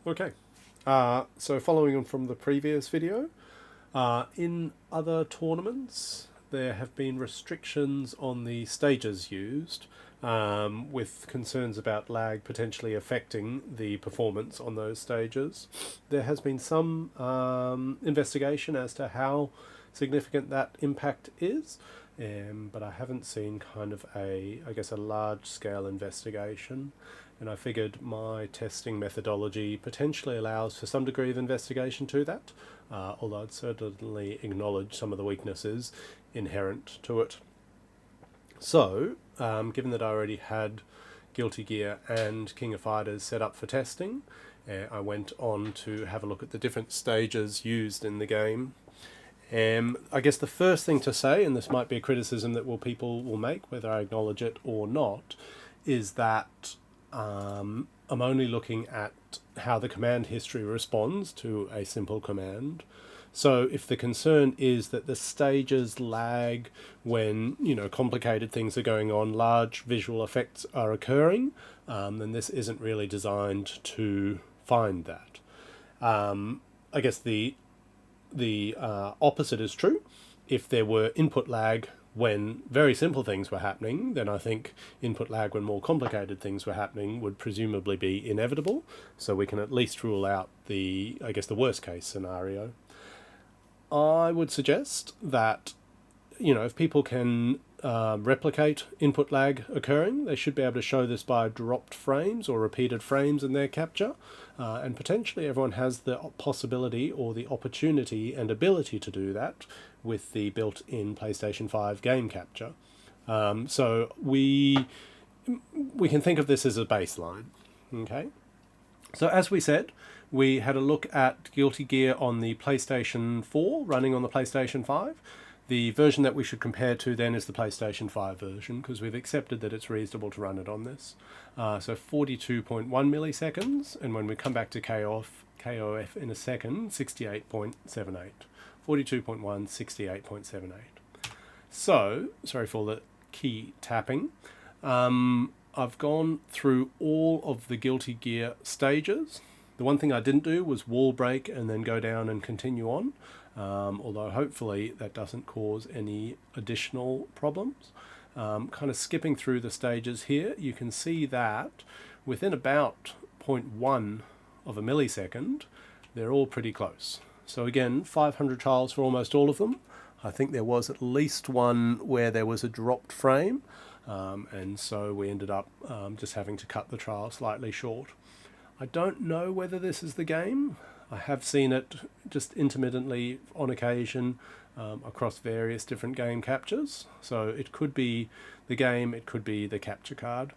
Okay, so following on from the previous video, in other tournaments there have been restrictions on the stages used, with concerns about lag potentially affecting the performance on those stages. There has been some investigation as to how significant that impact is, but I haven't seen kind of a large scale investigation. And I figured my testing methodology potentially allows for some degree of investigation to that, although I'd certainly acknowledge some of the weaknesses inherent to it. So, given that I already had Guilty Gear and King of Fighters set up for testing, I went on to have a look at the different stages used in the game. I guess the first thing to say, and this might be a criticism that people will make, whether I acknowledge it or not, is that I'm only looking at how the command history responds to a simple command. So if the concern is that the stages lag when, complicated things are going on, large visual effects are occurring, then this isn't really designed to find that. I guess the opposite is true. If there were input lag when very simple things were happening, then I think input lag when more complicated things were happening would presumably be inevitable. So we can at least rule out the worst case scenario. I would suggest that, if people can replicate input lag occurring, they should be able to show this by dropped frames or repeated frames in their capture. And potentially everyone has the possibility or the opportunity and ability to do that with the built-in PlayStation 5 game capture. So we can think of this as a baseline. Okay. So as we said, we had a look at Guilty Gear on the PlayStation 4, running on the PlayStation 5. The version that we should compare to then is the PlayStation 5 version, because we've accepted that it's reasonable to run it on this. So 42.1 milliseconds, and when we come back to KOF in a second, 68.78. 42.1, 68.78. So, sorry for the key tapping. I've gone through all of the Guilty Gear stages. The one thing I didn't do was wall break and then go down and continue on, although hopefully that doesn't cause any additional problems. Kind of skipping through the stages here, you can see that within about 0.1 of a millisecond, they're all pretty close. So again, 500 trials for almost all of them. I think there was at least one where there was a dropped frame, and so we ended up just having to cut the trial slightly short. I don't know whether this is the game. I have seen it just intermittently on occasion across various different game captures. So it could be the game, it could be the capture card.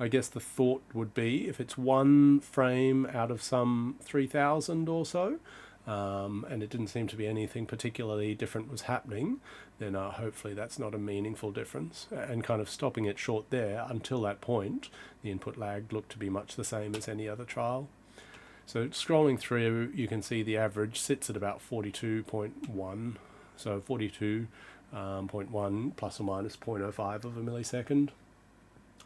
I guess the thought would be if it's one frame out of some 3,000 or so, and it didn't seem to be anything particularly different was happening, then hopefully that's not a meaningful difference. And kind of stopping it short there, until that point, the input lag looked to be much the same as any other trial. So scrolling through, you can see the average sits at about 42.1, so 42.1 plus or minus 0.05 of a millisecond.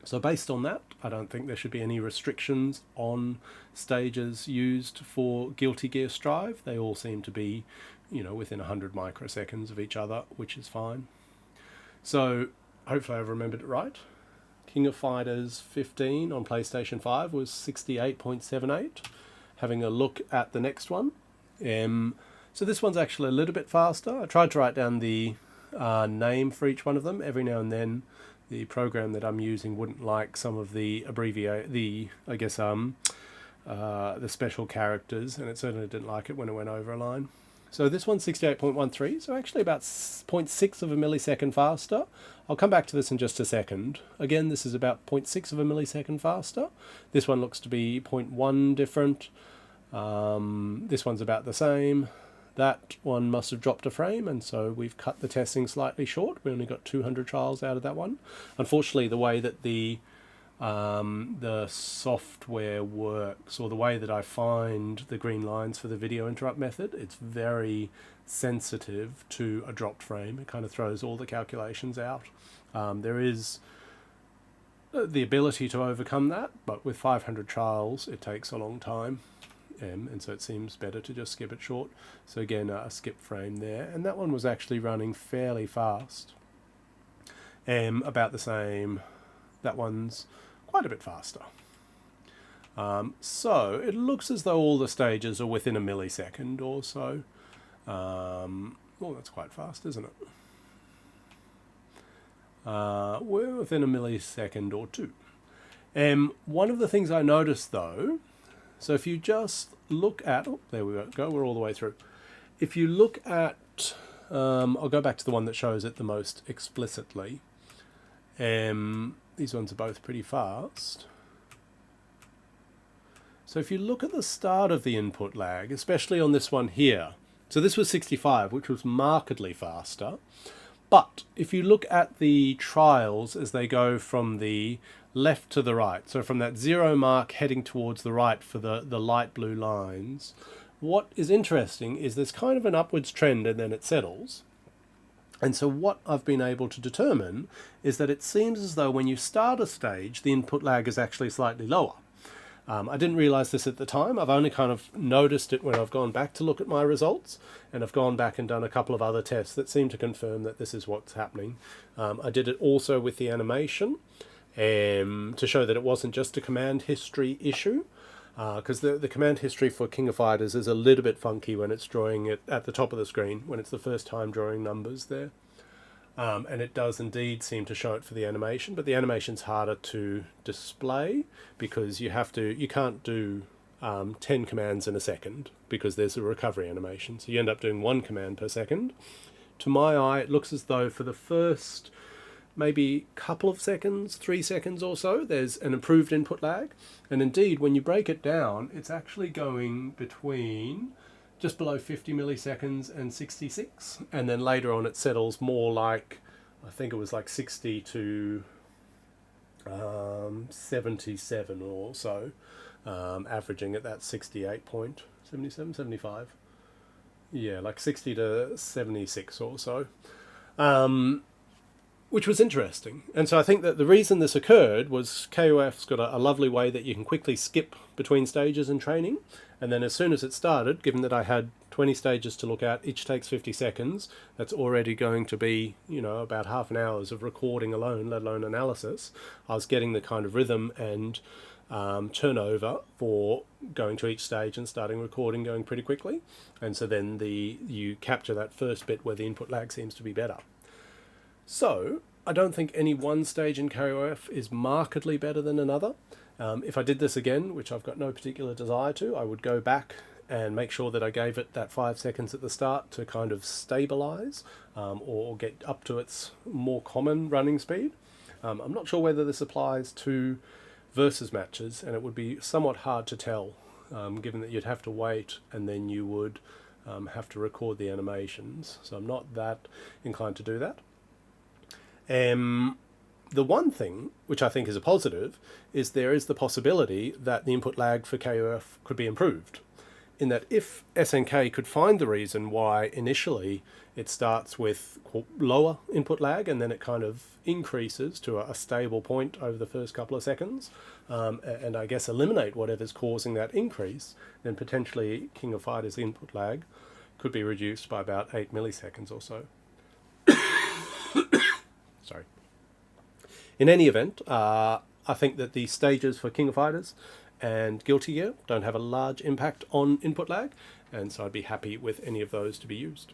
So based on that, I don't think there should be any restrictions on stages used for Guilty Gear Strive. They all seem to be, within 100 microseconds of each other, which is fine. So hopefully I've remembered it right. King of Fighters 15 on PlayStation 5 was 68.78. Having a look at the next one. So this one's actually a little bit faster. I tried to write down the name for each one of them. Every now and then the program that I'm using wouldn't like some of the the special characters, and it certainly didn't like it when it went over a line. So this one's 68.13, so actually about 0.6 of a millisecond faster. I'll come back to this in just a second. Again, this is about 0.6 of a millisecond faster. This one looks to be 0.1 different. This one's about the same. That one must have dropped a frame, and so we've cut the testing slightly short. We only got 200 trials out of that one. Unfortunately, the way that the software works, or the way that I find the green lines for the video interrupt method, it's very sensitive to a dropped frame. It kind of throws all the calculations out. There is the ability to overcome that, but with 500 trials, it takes a long time. and so it seems better to just skip it short. So again, a skip frame there, and that one was actually running fairly fast. About the same, that one's quite a bit faster. So it looks as though all the stages are within a millisecond or so. Well, that's quite fast, isn't it? We're within a millisecond or two. One of the things I noticed though, so if you just look at, oh, there we go, we're all the way through. If you look at, I'll go back to the one that shows it the most explicitly. These ones are both pretty fast. So if you look at the start of the input lag, especially on this one here, so this was 65, which was markedly faster. But if you look at the trials as they go from the left to the right, so from that 0 mark heading towards the right for the light blue lines, what is interesting is there's kind of an upwards trend and then it settles. And so what I've been able to determine is that it seems as though when you start a stage, the input lag is actually slightly lower. I didn't realize this at the time. I've only kind of noticed it when I've gone back to look at my results, and I've gone back and done a couple of other tests that seem to confirm that this is what's happening. I did it also with the animation to show that it wasn't just a command history issue, because the command history for King of Fighters is a little bit funky when it's drawing it at the top of the screen, when it's the first time drawing numbers there. And it does indeed seem to show it for the animation, but the animation's harder to display because you can't do 10 commands in a second because there's a recovery animation. So you end up doing 1 command per second. To my eye, it looks as though for the first maybe couple of seconds, 3 seconds or so, there's an improved input lag. And indeed, when you break it down, it's actually going between just below 50 milliseconds and 66, and then later on it settles more like, I think it was like 60 to 77 or so, averaging at that 68.77, 75. Yeah, like 60 to 76 or so, which was interesting. And so I think that the reason this occurred was KOF's got a lovely way that you can quickly skip between stages in training. And then as soon as it started, given that I had 20 stages to look at, each takes 50 seconds, that's already going to be, about half an hour's of recording alone, let alone analysis. I was getting the kind of rhythm and turnover for going to each stage and starting recording going pretty quickly. And so then you capture that first bit where the input lag seems to be better. So I don't think any one stage in KOF is markedly better than another. If I did this again, which I've got no particular desire to, I would go back and make sure that I gave it that 5 seconds at the start to kind of stabilize or get up to its more common running speed. I'm not sure whether this applies to versus matches, and it would be somewhat hard to tell, given that you'd have to wait and then you would have to record the animations. So I'm not that inclined to do that. The one thing, which I think is a positive, is there is the possibility that the input lag for KOF could be improved. In that if SNK could find the reason why initially it starts with lower input lag and then it kind of increases to a stable point over the first couple of seconds, and I guess eliminate whatever's causing that increase, then potentially King of Fighters' input lag could be reduced by about 8 milliseconds or so. Sorry. In any event, I think that the stages for King of Fighters and Guilty Gear don't have a large impact on input lag, and so I'd be happy with any of those to be used.